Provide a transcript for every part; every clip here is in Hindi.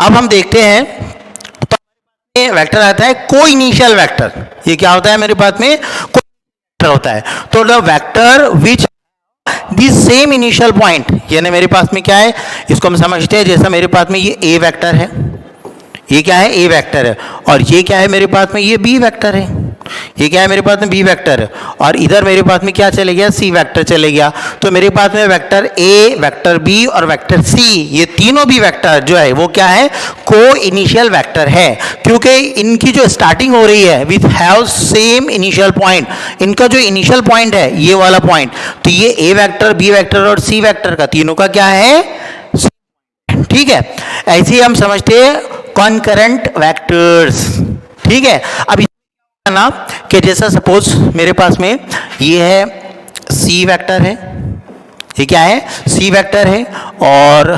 अब हम देखते हैं, तो वेक्टर आता है को इनिशियल वेक्टर। ये क्या होता है मेरे पास में, को वेक्टर होता है। तो the vector which the same initial point, यानी मेरे पास में क्या है, इसको हम समझते हैं जैसा मेरे पास में ये ए वेक्टर है, ये क्या है, ए वेक्टर है, और ये क्या है मेरे पास में, ये बी वेक्टर है, ये क्या है मेरे पास में, बी वेक्टर है, और इधर मेरे पास में क्या चले गया, सी वेक्टर चले गया। तो मेरे पास में वेक्टर ए, वेक्टर बी और वेक्टर सी, ये तीनों भी वेक्टर जो है वो क्या है, को इनिशियल वेक्टर है, क्योंकि इनकी जो स्टार्टिंग हो रही है with have same initial point, इनका जो इनिशियल पॉइंट है ये वाला पॉइंट, तो ये ए वेक्टर, बी वेक्टर और सी वेक्टर का तीनों का क्या है, ठीक है। ऐसे ही हम समझते हैं कॉन्करेंट वेक्टर्स, ठीक है। अब ना कि जैसा सपोज मेरे पास में ये है सी वेक्टर है, ये क्या है, सी वेक्टर है, और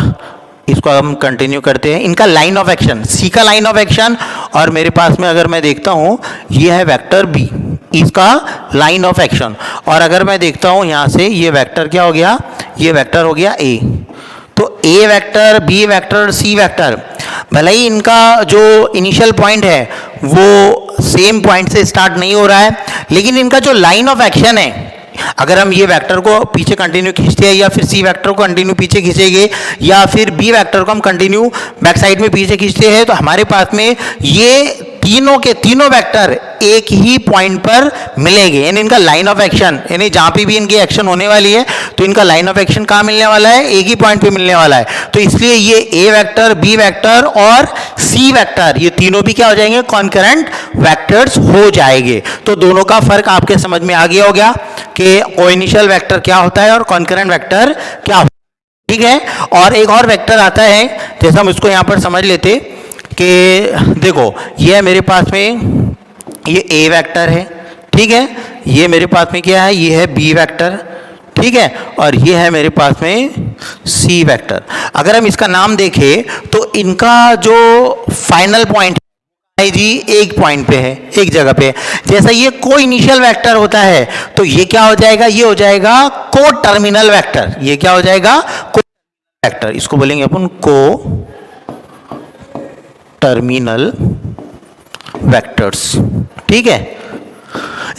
इसको हम कंटिन्यू करते हैं, इनका लाइन ऑफ एक्शन, सी का लाइन ऑफ एक्शन, और मेरे पास में अगर मैं देखता हूँ ये है वेक्टर बी, इसका लाइन ऑफ एक्शन, और अगर मैं देखता हूँ यहाँ से ये वेक्टर क्या हो गया, ये वेक्टर हो गया ए। तो ए vector, B vector, C vector, भले ही इनका जो इनिशियल पॉइंट है वो सेम पॉइंट से स्टार्ट नहीं हो रहा है, लेकिन इनका जो लाइन ऑफ एक्शन है, अगर हम ये वेक्टर को पीछे कंटिन्यू खींचते हैं, या फिर सी वेक्टर को कंटिन्यू पीछे खींचेंगे, या फिर बी वेक्टर को हम कंटिन्यू बैक साइड में पीछे खींचते हैं, तो हमारे पास में ये तीनों के तीनों वेक्टर एक ही पॉइंट पर मिलेंगे, यानी इनका लाइन ऑफ एक्शन, यानी जहाँ पे भी इनकी एक्शन होने वाली है तो इनका लाइन ऑफ एक्शन कहाँ मिलने वाला है, एक ही पॉइंट पे मिलने वाला है। तो इसलिए ये ए वेक्टर, बी वेक्टर और सी वेक्टर, ये तीनों भी क्या हो जाएंगे, कॉन्करेंट वेक्टर्स हो जाएंगे। तो दोनों का फर्क आपके समझ में आ गया होगा कि कोइनिशियल वेक्टर क्या होता है और कॉन्करेंट वेक्टर क्या होता है, ठीक है। और एक और वेक्टर आता है, जैसे हम इसको यहाँ पर समझ लेते कि देखो ये है मेरे पास में ये ए वेक्टर है, ठीक है, ये मेरे पास में क्या है, ये है बी वेक्टर, ठीक है, और ये है मेरे पास में सी वेक्टर। अगर हम इसका नाम देखें तो इनका जो फाइनल पॉइंट है जी एक पॉइंट पे है, एक जगह पे। जैसा ये को इनिशियल वेक्टर होता है तो ये क्या हो जाएगा, ये हो जाएगा को टर्मिनल वेक्टर, ये क्या हो जाएगा, को वेक्टर, इसको बोलेंगे अपन को टर्मिनल वेक्टर्स, ठीक है।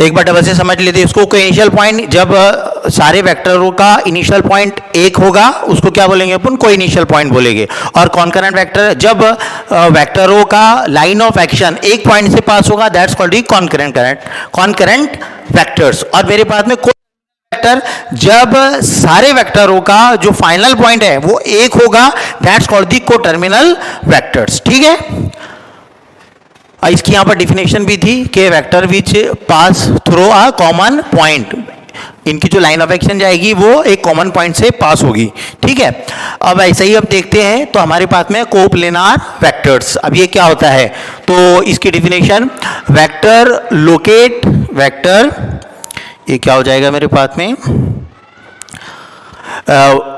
एक बार डबल से समझ लेते हैं इसको, इनिशियल पॉइंट, जब सारे वेक्टरों का इनिशियल पॉइंट एक होगा उसको क्या बोलेंगे अपन, को इनिशियल पॉइंट बोलेंगे। और कॉन्करेंट वेक्टर, जब वेक्टरों का लाइन ऑफ एक्शन एक पॉइंट से पास होगा, that's called the concurrent vectors. और मेरे पास में वेक्टर, जब सारे वेक्टरों का जो फाइनल पॉइंट है वो एक होगा, दैट्स कॉल्ड दी को टर्मिनल वेक्टर्स, ठीक है। इसकी यहाँ पर डिफिनेशन भी थी कि vector which pass through a common point, इनकी जो लाइन ऑफ एक्शन जाएगी वो एक कॉमन पॉइंट से पास होगी, ठीक है। अब ऐसे ही अब देखते हैं तो हमारे पास में कोप्लेनार वेक्टर्स, अब ये क्या होता है, तो इसकी डिफिनेशन, वेक्टर लोकेट वेक्टर, ये क्या हो जाएगा मेरे पास में,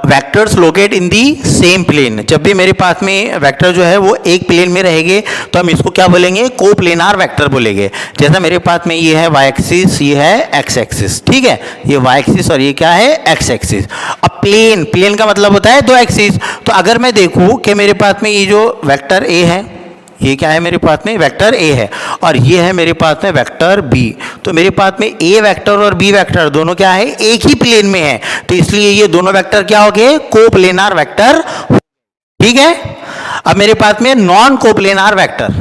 vectors locate in the same plane. जब भी मेरे पास में वेक्टर जो है वो एक प्लेन में रहेंगे तो हम इसको क्या बोलेंगे, कोप्लेनार वेक्टर बोलेंगे। जैसा मेरे पास में ये है वाई एक्सिस, ये है एक्स एक्सिस, ठीक है, ये वाई एक्सिस और ये क्या है, एक्स एक्सिस। अब प्लेन का मतलब होता है दो एक्सिस। तो अगर मैं देखूं कि मेरे पास में ये जो वेक्टर ए है, ये क्या है मेरे पास में, वेक्टर ए है, और ये है मेरे पास में वेक्टर बी, तो मेरे पास में ए वेक्टर और बी वेक्टर दोनों क्या है, एक ही प्लेन में है, तो इसलिए ये दोनों वेक्टर क्या हो गए, कोप्लेनार वेक्टर, ठीक है। अब मेरे पास में नॉन कोप्लेनार वेक्टर,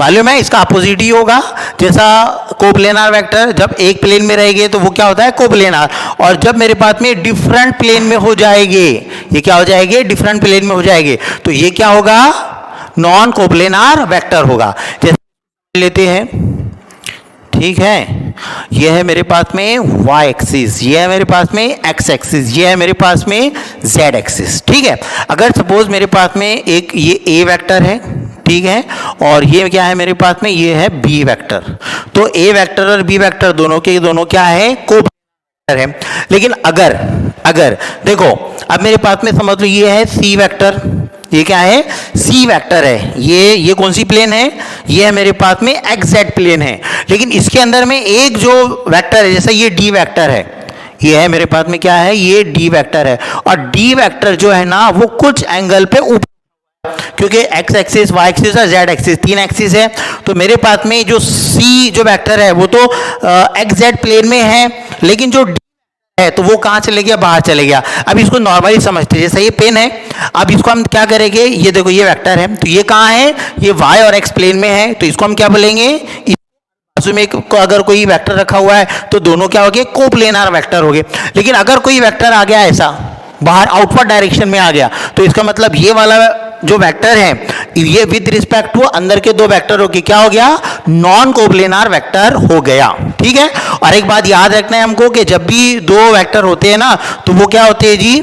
मालूम है इसका अपोजिट ही होगा। जैसा कोप्लेनार वेक्टर जब एक प्लेन में रहेंगे तो वो क्या होता है, कोप्लेनार, और जब मेरे पास में डिफरेंट प्लेन में हो जाएंगे, ये क्या हो जाएंगे, डिफरेंट प्लेन में हो जाएंगे, तो ये क्या होगा, नॉन कोप्लेनार वेक्टर होगा। जैसे लेते हैं, ठीक है, ये है मेरे पास में y एक्सिस, ये है मेरे पास में x एक्सिस, ये है मेरे पास में z एक्सिस, ठीक है। अगर सपोज मेरे पास में एक ये a वेक्टर है, ठीक है, और ये क्या है मेरे पास में, ये है b वेक्टर, तो a वेक्टर और b वेक्टर दोनों के दोनों क्या है, कोप्लेनार है। लेकिन अगर देखो अब मेरे पास में समझ लो ये है c वेक्टर, ये क्या है, सी वेक्टर है, ये कौन सी प्लेन है, ये है मेरे पास में एक्स जेड प्लेन है, लेकिन इसके अंदर में एक जो वेक्टर है, जैसा ये डी वेक्टर है, ये है मेरे पास में क्या है, ये डी वेक्टर है, और डी वेक्टर जो है ना वो कुछ एंगल पे ऊपर, क्योंकि एक्स एक्सिस, वाई एक्सिस और जेड एक्सिस, तीन एक्सिस है। तो मेरे पास में जो सी जो वेक्टर है वो तो एक्स जेड प्लेन में है, लेकिन जो डी है तो वो कहाँ चले गया, बाहर चले गया। अब इसको नॉर्मली समझते हैं, जैसे ये पेन है, अब इसको हम क्या करेंगे, ये देखो ये वेक्टर है, तो ये कहाँ है, ये वाई और एक्स प्लेन में है, तो इसको हम क्या बोलेंगे, बाजू में अगर कोई वेक्टर रखा हुआ है तो दोनों क्या हो गए, कोप्लेनार वेक्टर हो गए। लेकिन अगर कोई वेक्टर आ गया ऐसा बाहर आउटवर्ड डायरेक्शन में आ गया, तो इसका मतलब ये वाला जो वेक्टर है ये विद रिस्पेक्ट टू अंदर के दो वेक्टर हो गए, क्या हो गया, नॉन कोप्लेनार वेक्टर हो गया। ठीक है। और एक बात याद रखना है हमको कि जब भी दो वेक्टर होते हैं ना तो वो क्या होते हैं जी,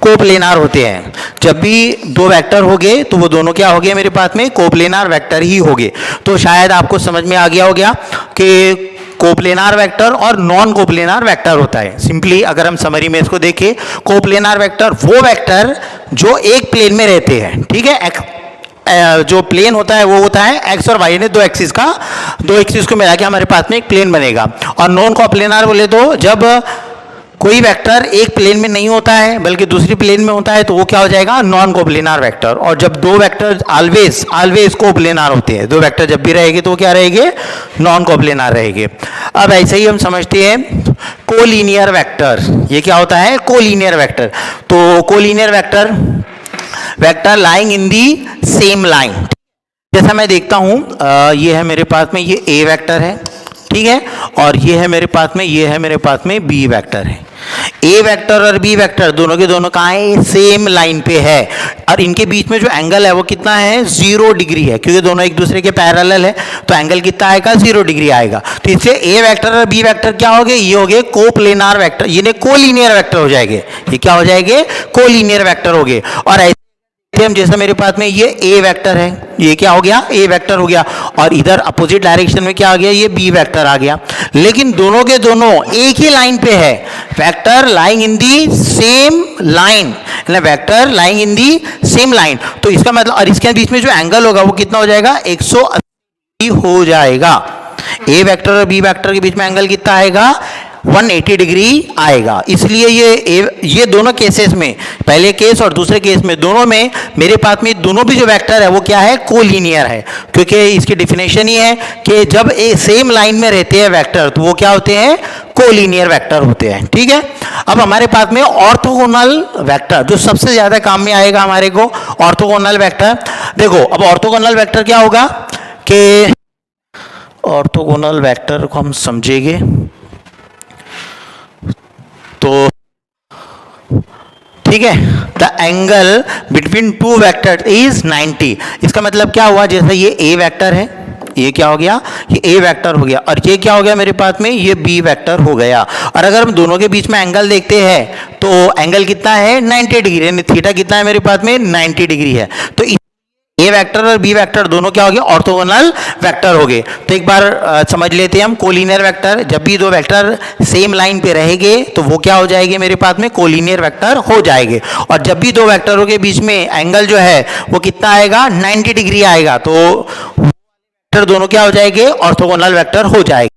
कोप्लेनार होते हैं। जब भी दो वेक्टर हो गए तो वो दोनों क्या हो गए मेरे पास में, कोप्लेनार वेक्टर ही हो गए। तो शायद आपको समझ में आ गया हो गया कि कोप्लेनार वेक्टर और नॉन कोप्लेनार वेक्टर होता है। सिंपली अगर हम समरी में इसको देखें, कोप्लेनार वेक्टर वो वेक्टर जो एक प्लेन में रहते हैं। ठीक है। जो प्लेन होता है वो होता है एक्स और वाई ने दो एक्सिस को मिला के हमारे पास में एक प्लेन बनेगा। और नॉन कोप्लेनार बोले तो जब कोई वेक्टर एक प्लेन में नहीं होता है बल्कि दूसरी प्लेन में होता है तो वो क्या हो जाएगा, नॉन कोप्लेनार वेक्टर। और जब दो वेक्टर ऑलवेज कोप्लेनार होते हैं, दो वेक्टर जब भी रहेंगे तो वो क्या रहेंगे, नॉन कोप्लेनार रहेंगे। अब ऐसे ही हम समझते हैं कोलीनियर वेक्टर, ये क्या होता है, कोलीनियर वेक्टर। तो collinear vector lying in the same line. जैसा मैं देखता हूं ये है मेरे पास में, ये ए वेक्टर है, ठीक है, और ये है मेरे पास में बी वेक्टर है। ए वेक्टर और बी वेक्टर दोनों के दोनों कहाँ है, सेम लाइन पे है। और इनके बीच में जो एंगल है वो कितना है, 0 डिग्री है, क्योंकि दोनों एक दूसरे के पैरेलल है तो एंगल कितना आएगा, 0 डिग्री आएगा। तो इससे ए वेक्टर और बी वेक्टर क्या हो गए, ये हो गए कोप्लेनार वेक्टर, ये कोलीनियर वेक्टर हो जाएंगे। ये क्या हो जाएंगे, कोलीनियर वेक्टर हो गए। और ऐसे हम जैसे मेरे पास में ये ए वेक्टर है, ये क्या हो गया, ए वेक्टर हो गया, और इधर अपोजिट डायरेक्शन में क्या आ गया, ये बी वेक्टर आ गया। लेकिन दोनों के दोनों एक ही लाइन पे है, vector lying in the same line, vector lying in the same line. तो इसका मतलब, और इसके बीच में जो एंगल होगा वो कितना हो जाएगा, 180 हो जाएगा। ए वेक्टर और बी वेक्टर के बीच में एंगल कितना आएगा, 180 डिग्री आएगा। इसलिए ये दोनों केसेस में, पहले केस और दूसरे केस में, दोनों में मेरे पास में दोनों भी जो वेक्टर है वो क्या है, कोलीनियर है। क्योंकि इसकी डिफिनेशन ही है कि जब सेम लाइन में रहते हैं वेक्टर तो वो क्या होते हैं, कोलीनियर वेक्टर होते हैं। ठीक है। अब हमारे पास में ऑर्थोगोनल वेक्टर जो सबसे ज्यादा काम में आएगा हमारे को, ऑर्थोगोनल वेक्टर। देखो अब ऑर्थोगोनल वेक्टर क्या होगा कि ऑर्थोगोनल वेक्टर को हम समझेंगे तो ठीक है, the angle between two vector is 90। इसका मतलब क्या हुआ, जैसे ये ए वेक्टर है, ये क्या हो गया, ये ए वेक्टर हो गया, और ये क्या हो गया मेरे पास में, ये बी वेक्टर हो गया। और अगर हम दोनों के बीच में एंगल देखते हैं तो एंगल कितना है, 90 डिग्री, थीटा कितना है मेरे पास में, 90 डिग्री है। तो ए वेक्टर और बी वेक्टर दोनों क्या हो गए, ऑर्थोगोनल वेक्टर हो गए। तो एक बार समझ लेते हैं हम, कोलिनियर वेक्टर, जब भी दो वेक्टर सेम लाइन पे रहेंगे तो वो क्या हो जाएंगे मेरे पास में, कोलिनियर वेक्टर हो जाएंगे। और जब भी दो वेक्टरों के बीच में एंगल जो है वो कितना आएगा, 90 डिग्री आएगा, तो वेक्टर दोनों क्या हो जाएंगे, ऑर्थोगोनल वेक्टर हो जाएंगे।